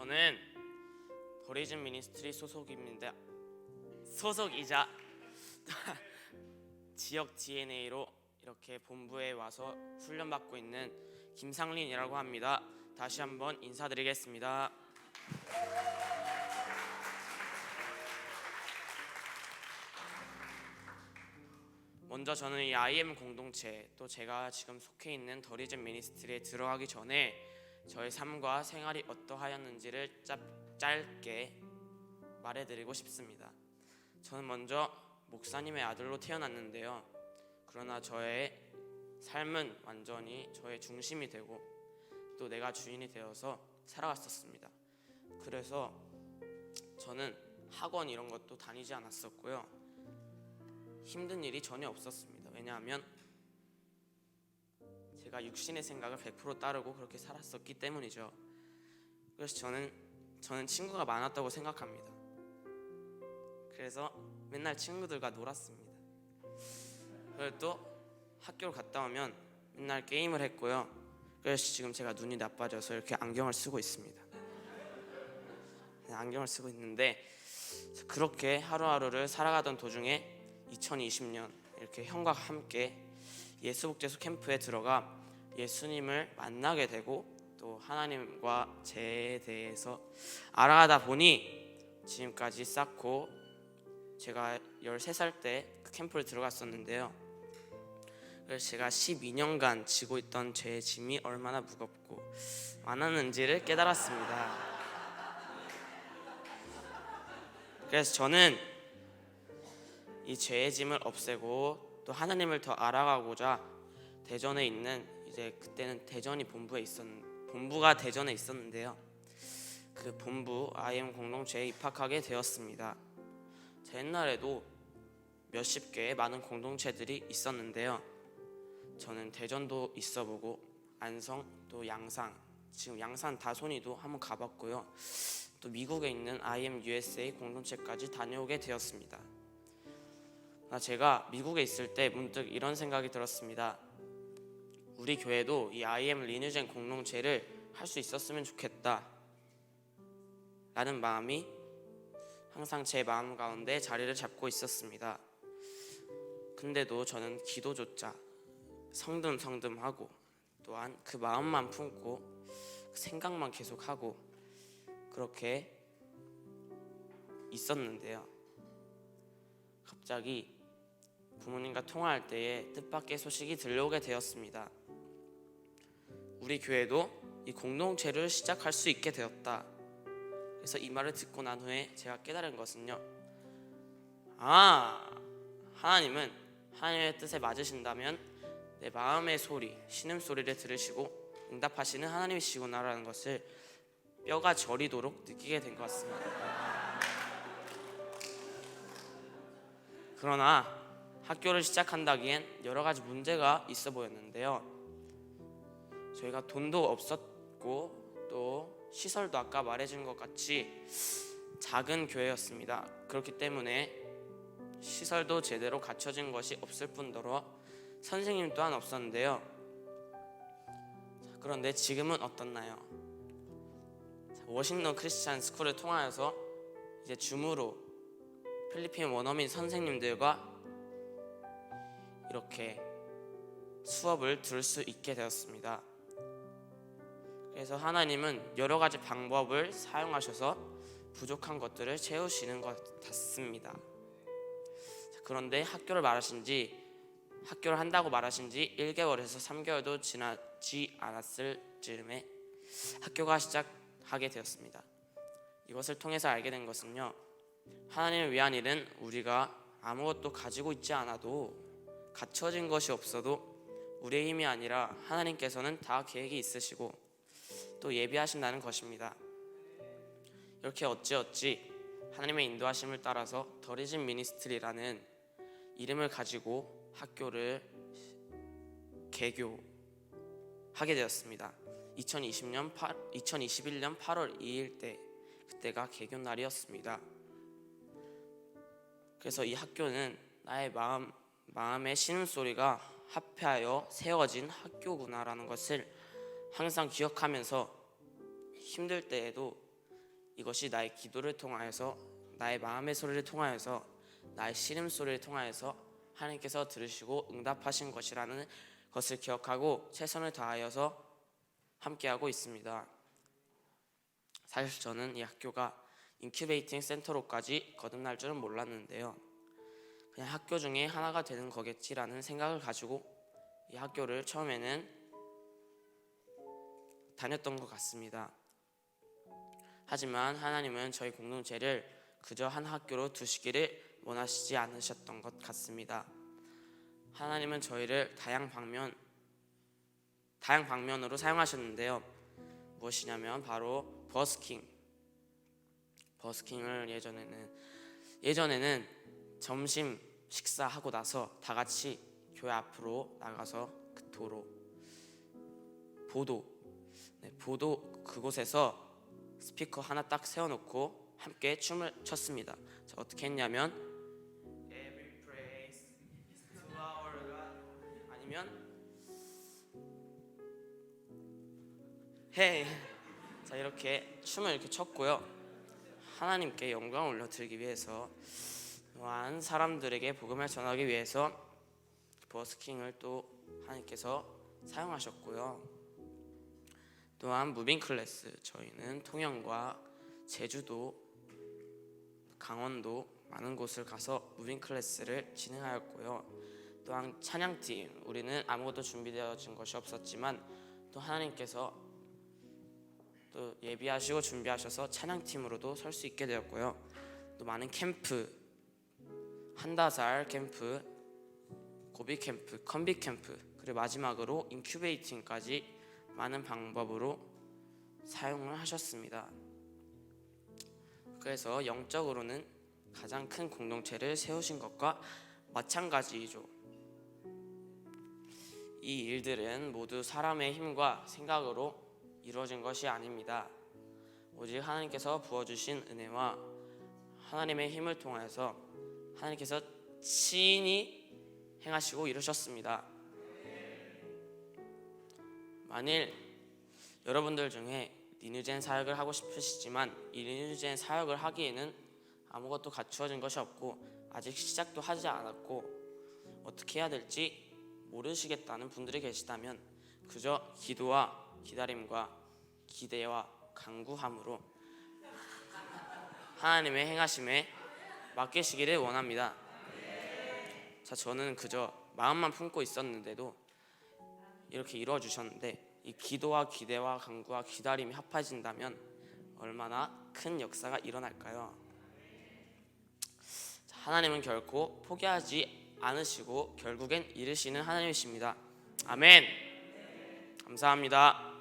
저는 더리즘 미니스트리 소속이자 지역 DNA로 이렇게 본부에 와서 훈련받고 있는 김상린이라고 합니다. 다시 한번 인사드리겠습니다. 먼저 저는 이 IM 공동체, 또 제가 지금 속해 있는 더리즘 미니스트리에 들어가기 전에 저의 삶과 생활이 어떠하였는지를 짧게 말해드리고 싶습니다. 저는 먼저 목사님의 아들로 태어났는데요. 그러나 저의 삶은 완전히 저의 중심이 되고 또 내가 주인이 되어서 살아갔었습니다. 그래서 저는 학원 이런 것도 다니지 않았었고요. 힘든 일이 전혀 없었습니다. 왜냐하면 제가 육신의 생각을 100% 따르고 그렇게 살았었기 때문이죠. 그래서 저는 친구가 많았다고 생각합니다. 그래서 맨날 친구들과 놀았습니다. 그리고 또 학교를 갔다 오면 맨날 게임을 했고요. 그래서 지금 제가 눈이 나빠져서 이렇게 안경을 쓰고 있습니다. 안경을 쓰고 있는데 그렇게 하루하루를 살아가던 도중에 2020년 이렇게 형과 함께 예수복제소 캠프에 들어가 예수님을 만나게 되고 또 하나님과 제에 대해서 알아가다 보니 지금까지 쌓고 제가 13살 때 그 캠프를 들어갔었는데요. 그래서 제가 12년간 지고 있던 죄의 짐이 얼마나 무겁고 많았는지를 깨달았습니다. 그래서 저는 이 죄의 짐을 없애고 또 하나님을 더 알아가고자 대전에 있는 그때는 대전이 본부가 대전에 있었는데요. 그 본부 IM 공동체에 입학하게 되었습니다. 옛날에도 몇십 개의 많은 공동체들이 있었는데요. 저는 대전도 있어보고 안성 또 양산, 지금 양산 다손이도 한번 가봤고요. 또 미국에 있는 IM USA 공동체까지 다녀오게 되었습니다. 제가 미국에 있을 때 문득 이런 생각이 들었습니다. 우리 교회도 이 IM 리뉴젠 공동체를 할 수 있었으면 좋겠다 라는 마음이 항상 제 마음 가운데 자리를 잡고 있었습니다. 근데도 저는 기도조차 성듬성듬하고 또한 그 마음만 품고 그 생각만 계속하고 그렇게 있었는데요. 갑자기 부모님과 통화할 때에 뜻밖의 소식이 들려오게 되었습니다. 우리 교회도 이 공동체를 시작할 수 있게 되었다. 그래서 이 말을 듣고 난 후에 제가 깨달은 것은요, 하나님은 하나님의 뜻에 맞으신다면 내 마음의 소리, 신음소리를 들으시고 응답하시는 하나님이시구나라는 것을 뼈가 저리도록 느끼게 된 것 같습니다. 그러나 학교를 시작한다기엔 여러 가지 문제가 있어 보였는데요. 저희가 돈도 없었고 또 시설도 아까 말해준 것 같이 작은 교회였습니다. 그렇기 때문에 시설도 제대로 갖춰진 것이 없을 뿐더러 선생님 또한 없었는데요. 그런데 지금은 어떻나요? 워싱턴 크리스찬 스쿨을 통하여서 이제 줌으로 필리핀 원어민 선생님들과 이렇게 수업을 들을 수 있게 되었습니다. 그래서 하나님은 여러 가지 방법을 사용하셔서 부족한 것들을 채우시는 것 같습니다. 그런데 학교를 한다고 말하신 지 1개월에서 3개월도 지나지 않았을 즈음에 학교가 시작하게 되었습니다. 이것을 통해서 알게 된 것은요, 하나님을 위한 일은 우리가 아무것도 가지고 있지 않아도 갖춰진 것이 없어도 우리의 힘이 아니라 하나님께서는 다 계획이 있으시고 또 예비하신다는 것입니다. 이렇게 어찌어찌 하나님의 인도하심을 따라서 더리즘 미니스트리라는 이름을 가지고 학교를 개교하게 되었습니다. 2021년 8월 2일 때 그때가 개교 날이었습니다. 그래서 이 학교는 나의 마음의 신음소리가 합해하여 세워진 학교구나라는 것을 항상 기억하면서 힘들 때에도 이것이 나의 기도를 통하여서, 나의 마음의 소리를 통하여서, 나의 신음소리를 통하여서 하나님께서 들으시고 응답하신 것이라는 것을 기억하고 최선을 다하여서 함께하고 있습니다. 사실 저는 이 학교가 인큐베이팅 센터로까지 거듭날 줄은 몰랐는데요, 그냥 학교 중에 하나가 되는 거겠지라는 생각을 가지고 이 학교를 처음에는 다녔던 것 같습니다. 하지만 하나님은 저희 공동체를 그저 한 학교로 두시기를 원하시지 않으셨던 것 같습니다. 하나님은 저희를 다양 방면으로 사용하셨는데요, 무엇이냐면 바로 버스킹을 예전에는 점심 식사하고 나서 다 같이 교회 앞으로 나가서 그 보도 그곳에서 스피커 하나 딱 세워놓고 함께 춤을 췄습니다. 자, 어떻게 했냐면 Every praise is to our God, 아니면 Hey, 자, 이렇게 춤을 이렇게 췄고요, 하나님께 영광을 올려드리기 위해서, 또한 사람들에게 복음을 전하기 위해서 버스킹을 또 하나님께서 사용하셨고요. 또한 무빙 클래스, 저희는 통영과 제주도, 강원도 많은 곳을 가서 무빙 클래스를 진행하였고요. 또한 찬양팀, 우리는 아무것도 준비되어진 것이 없었지만 또 하나님께서 또 예비하시고 준비하셔서 찬양팀으로도 설 수 있게 되었고요. 또 많은 캠프, 한다살 캠프, 고비 캠프, 컨비 캠프, 그리고 마지막으로 인큐베이팅까지 많은 방법으로 사용을 하셨습니다. 그래서 영적으로는 가장 큰 공동체를 세우신 것과 마찬가지이죠. 이 일들은 모두 사람의 힘과 생각으로 이루어진 것이 아닙니다. 오직 하나님께서 부어주신 은혜와 하나님의 힘을 통하여서 하나님께서 친히 행하시고 이루셨습니다. 만일 여러분들 중에 리뉴젠 사역을 하고 싶으시지만 이 리뉴젠 사역을 하기에는 아무것도 갖추어진 것이 없고 아직 시작도 하지 않았고 어떻게 해야 될지 모르시겠다는 분들이 계시다면 그저 기도와 기다림과 기대와 간구함으로 하나님의 행하심에 맡기시기를 원합니다. 자, 저는 그저 마음만 품고 있었는데도 이렇게 이루어 주셨는데, 이 기도와 기대와 간구와 기다림이 합해진다면 얼마나 큰 역사가 일어날까요? 자, 하나님은 결코 포기하지 않으시고 결국엔 이루시는 하나님이십니다. 아멘. 감사합니다.